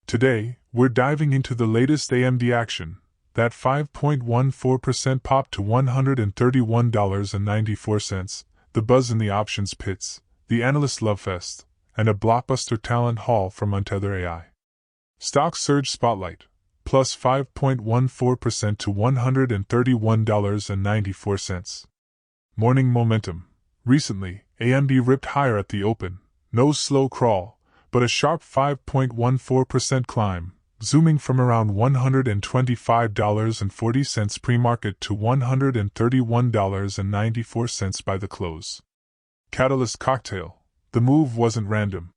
Today, we're diving into the latest AMD action, that 5.14% pop to $131.94, the buzz in the options pits, the analyst love fest, and a blockbuster talent haul from Untether AI. Stock surge spotlight, plus 5.14% to $131.94. Morning momentum. Recently, AMD ripped higher at the open, no slow crawl, but a sharp 5.14% climb, zooming from around $125.40 pre-market to $131.94 by the close. Catalyst cocktail. The move wasn't random.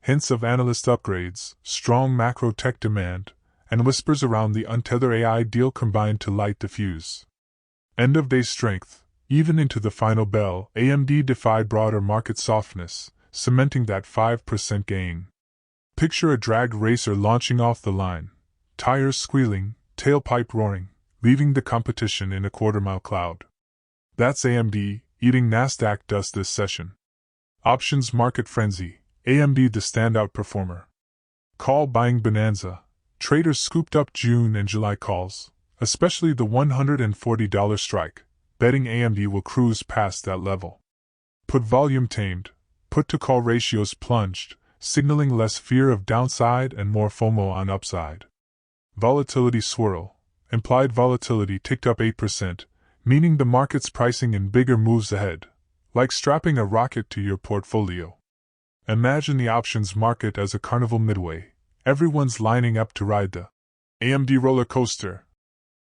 Hints of analyst upgrades, strong macro tech demand, and whispers around the Untether AI deal combined to light the fuse. End-of-day strength. Even into the final bell, AMD defied broader market softness, cementing that 5% gain. Picture a drag racer launching off the line, tires squealing, tailpipe roaring, leaving the competition in a quarter-mile cloud. That's AMD, eating Nasdaq dust this session. Options market frenzy, AMD the standout performer. Call buying bonanza. Traders scooped up June and July calls, especially the $140 strike, betting AMD will cruise past that level. Put volume tamed, put-to-call ratios plunged, signaling less fear of downside and more FOMO on upside. Volatility swirl. Implied volatility ticked up 8%, meaning the market's pricing in bigger moves ahead, like strapping a rocket to your portfolio. Imagine the options market as a carnival midway. Everyone's lining up to ride the AMD roller coaster,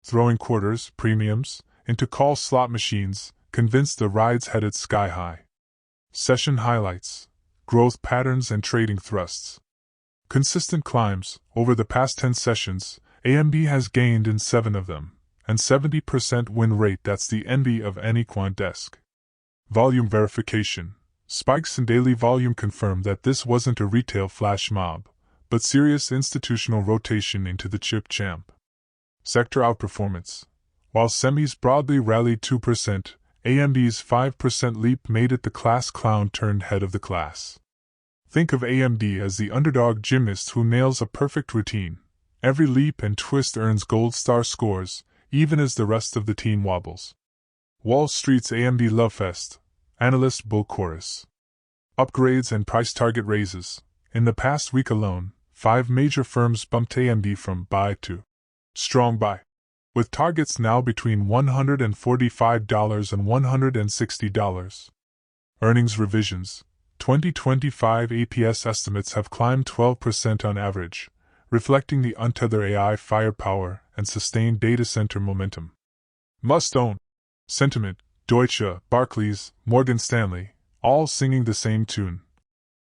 throwing quarters, premiums, into call slot machines, convinced the ride's headed sky high. Session highlights, growth patterns and trading thrusts. Consistent climbs. Over the past 10 sessions, AMD has gained in 7 of them, and 70% win rate. That's the envy of any quant desk. Volume verification. Spikes in daily volume confirm that this wasn't a retail flash mob, but serious institutional rotation into the chip champ. Sector outperformance. While semis broadly rallied 2%, AMD's 5% leap made it the class clown turned head of the class. Think of AMD as the underdog gymnast who nails a perfect routine. Every leap and twist earns gold star scores, even as the rest of the team wobbles. Wall Street's AMD love fest. Analyst bull chorus. Upgrades and price target raises. In the past week alone, 5 major firms bumped AMD from buy to strong buy, with targets now between $145 and $160. Earnings revisions. 2025 EPS estimates have climbed 12% on average, reflecting the Untether AI firepower and sustained data center momentum. Must own. Sentiment. Deutsche, Barclays, Morgan Stanley, all singing the same tune.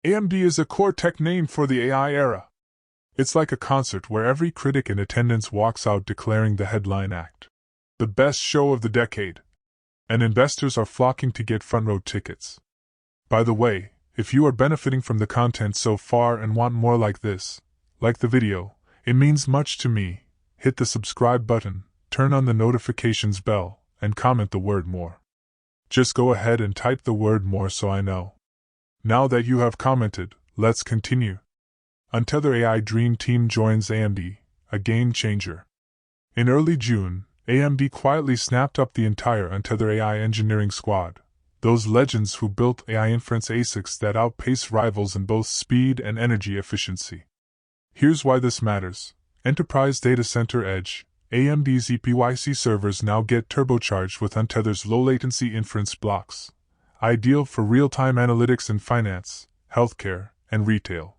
AMD is a core tech name for the AI era. It's like a concert where every critic in attendance walks out declaring the headline act the best show of the decade, and investors are flocking to get front-row tickets. By the way, if you are benefiting from the content so far and want more like this, like the video, it means much to me. Hit the subscribe button, turn on the notifications bell, and comment the word more. Just go ahead and type the word more so I know. Now that you have commented, let's continue. Untether AI Dream Team joins AMD, a game changer. In early June, AMD quietly snapped up the entire Untether AI engineering squad, those legends who built AI inference ASICs that outpace rivals in both speed and energy efficiency. Here's why this matters. Enterprise Data Center Edge, AMD's EPYC servers now get turbocharged with Untether's low-latency inference blocks, ideal for real-time analytics in finance, healthcare, and retail.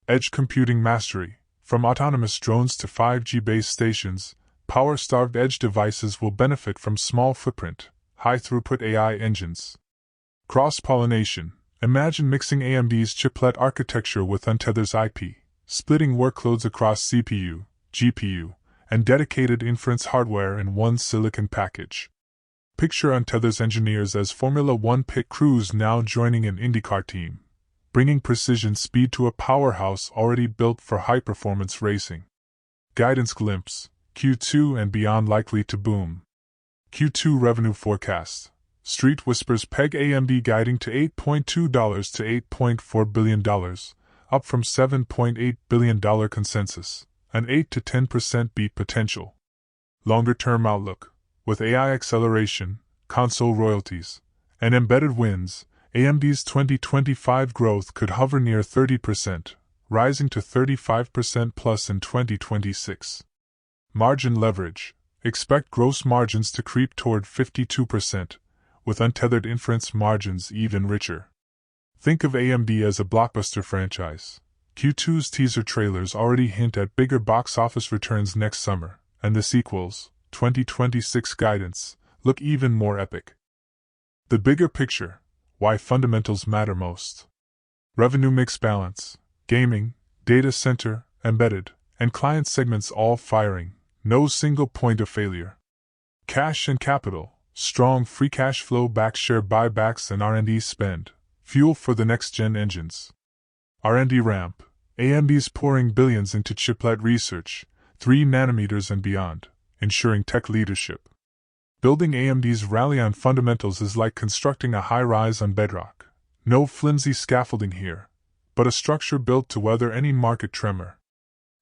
Edge computing mastery. From autonomous drones to 5G base stations, power-starved edge devices will benefit from small-footprint, high-throughput AI engines. Cross-pollination. Imagine mixing AMD's chiplet architecture with Untether's IP, splitting workloads across CPU, GPU, and dedicated inference hardware in one silicon package. Picture Untether's engineers as Formula One pit crews now joining an IndyCar team, bringing precision speed to a powerhouse already built for high-performance racing. Guidance glimpse. Q2 and beyond likely to boom. Q2 revenue forecast. Street whispers peg AMD guiding to $8.2 to $8.4 billion, up from $7.8 billion consensus, an 8 to 10% beat potential. Longer-term outlook: with AI acceleration, console royalties, and embedded wins, AMD's 2025 growth could hover near 30%, rising to 35% plus in 2026. Margin leverage: expect gross margins to creep toward 52%, with untethered inference margins even richer. Think of AMD as a blockbuster franchise. Q2's teaser trailers already hint at bigger box office returns next summer, and the sequel's 2026 guidance look even more epic. The bigger picture: why fundamentals matter most. Revenue mix balance: gaming, data center, embedded, and client segments all firing, no single point of failure. Cash and capital: strong free cash flow backs share buybacks and R&D spend, fuel for the next-gen engines. R&D ramp: AMD's pouring billions into chiplet research, 3 nanometers and beyond, ensuring tech leadership. Building AMD's rally on fundamentals is like constructing a high-rise on bedrock. No flimsy scaffolding here, but a structure built to weather any market tremor.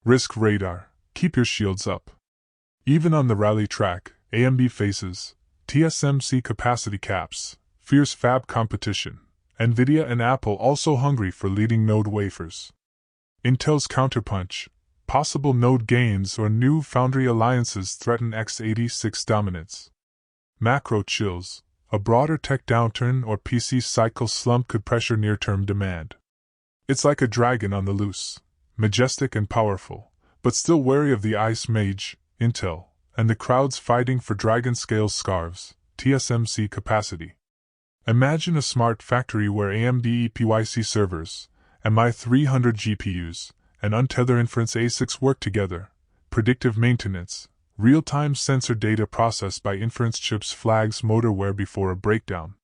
Risk radar: keep your shields up. Even on the rally track, AMD faces TSMC capacity caps, fierce fab competition, NVIDIA and Apple also hungry for leading node wafers. Intel's counterpunch: possible node gains or new foundry alliances threaten x86 dominance. Macro chills: a broader tech downturn or PC cycle slump could pressure near-term demand. It's like a dragon on the loose, majestic and powerful, but still wary of the ice mage, Intel, and the crowds fighting for dragon-scale scarves, TSMC capacity. Imagine a smart factory where AMD EPYC servers, MI300 GPUs, and untethered inference ASICs work together. Predictive maintenance: real-time sensor data processed by inference chips flags motor wear before a breakdown.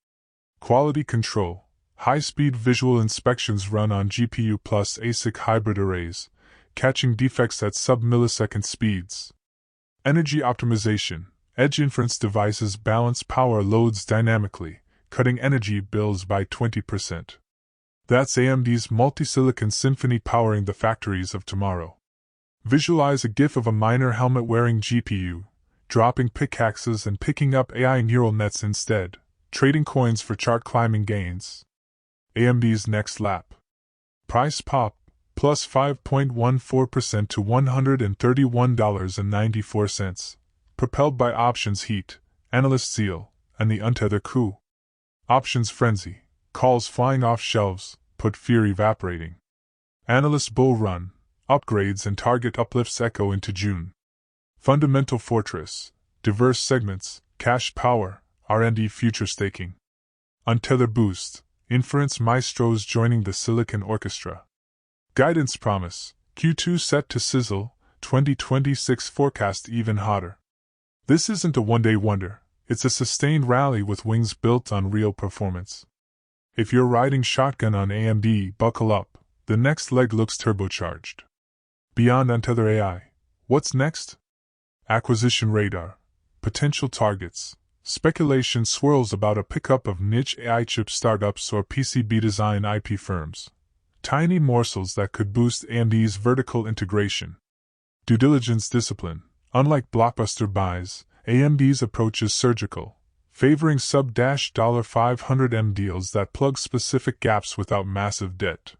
Quality control: high-speed visual inspections run on GPU plus ASIC hybrid arrays, catching defects at sub-millisecond speeds. Energy optimization: edge inference devices balance power loads dynamically, cutting energy bills by 20%. That's AMD's multi-silicon symphony powering the factories of tomorrow. Visualize a GIF of a miner helmet-wearing GPU, dropping pickaxes and picking up AI neural nets instead, trading coins for chart-climbing gains. AMD's next lap. Price pop, plus 5.14% to $131.94, propelled by options heat, Analyst zeal, and the Untether coup. Options frenzy: calls flying off shelves, put fear evaporating. Analyst bull run: upgrades and target uplifts echo into June. Fundamental fortress: diverse segments, cash power, R&D future staking. Untether boost: inference maestros joining the Silicon Orchestra. Guidance promise: Q2 set to sizzle, 2026 forecast even hotter. This isn't a one-day wonder, it's a sustained rally with wings built on real performance. If you're riding shotgun on AMD, buckle up, the next leg looks turbocharged. Beyond Untether AI, what's next? Acquisition radar: potential targets. Speculation swirls about a pickup of niche AI chip startups or PCB design IP firms. Tiny morsels that could boost AMD's vertical integration. Due diligence discipline: unlike blockbuster buys, AMD's approach is surgical, favoring sub-$500M deals that plug specific gaps without massive debt.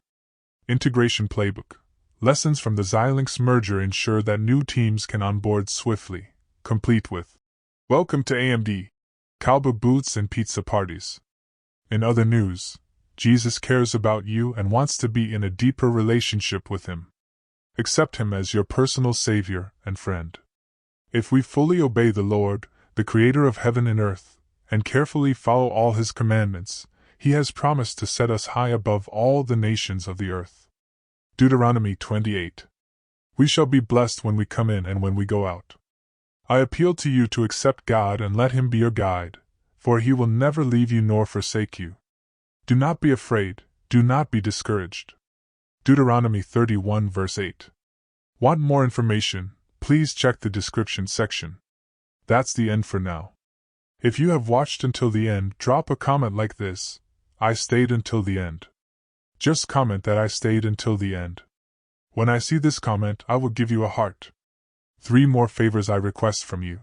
Integration playbook: lessons from the Xilinx merger ensure that new teams can onboard swiftly, complete with "Welcome to AMD," cowboy boots and pizza parties. In other news, Jesus cares about you and wants to be in a deeper relationship with Him. Accept Him as your personal Savior and friend. If we fully obey the Lord, the Creator of heaven and earth, and carefully follow all His commandments, He has promised to set us high above all the nations of the earth. Deuteronomy 28. We shall be blessed when we come in and when we go out. I appeal to you to accept God and let Him be your guide, for He will never leave you nor forsake you. Do not be afraid, do not be discouraged. Deuteronomy 31 verse 8. Want more information? Please check the description section. That's the end for now. If you have watched until the end, drop a comment like this: I stayed until the end. Just comment that I stayed until the end. When I see this comment, I will give you a heart. 3 more favors I request from you.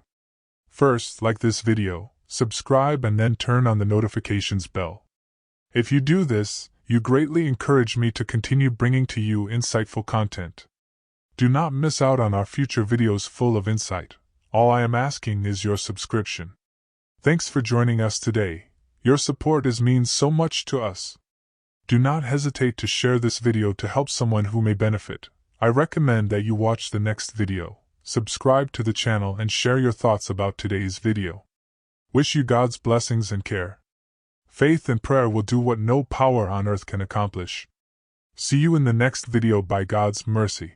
First, like this video, subscribe, and then turn on the notifications bell. If you do this, you greatly encourage me to continue bringing to you insightful content. Do not miss out on our future videos full of insight. All I am asking is your subscription. Thanks for joining us today. Your support means so much to us. Do not hesitate to share this video to help someone who may benefit. I recommend that you watch the next video, subscribe to the channel, and share your thoughts about today's video. Wish you God's blessings and care. Faith and prayer will do what no power on earth can accomplish. See you in the next video by God's mercy.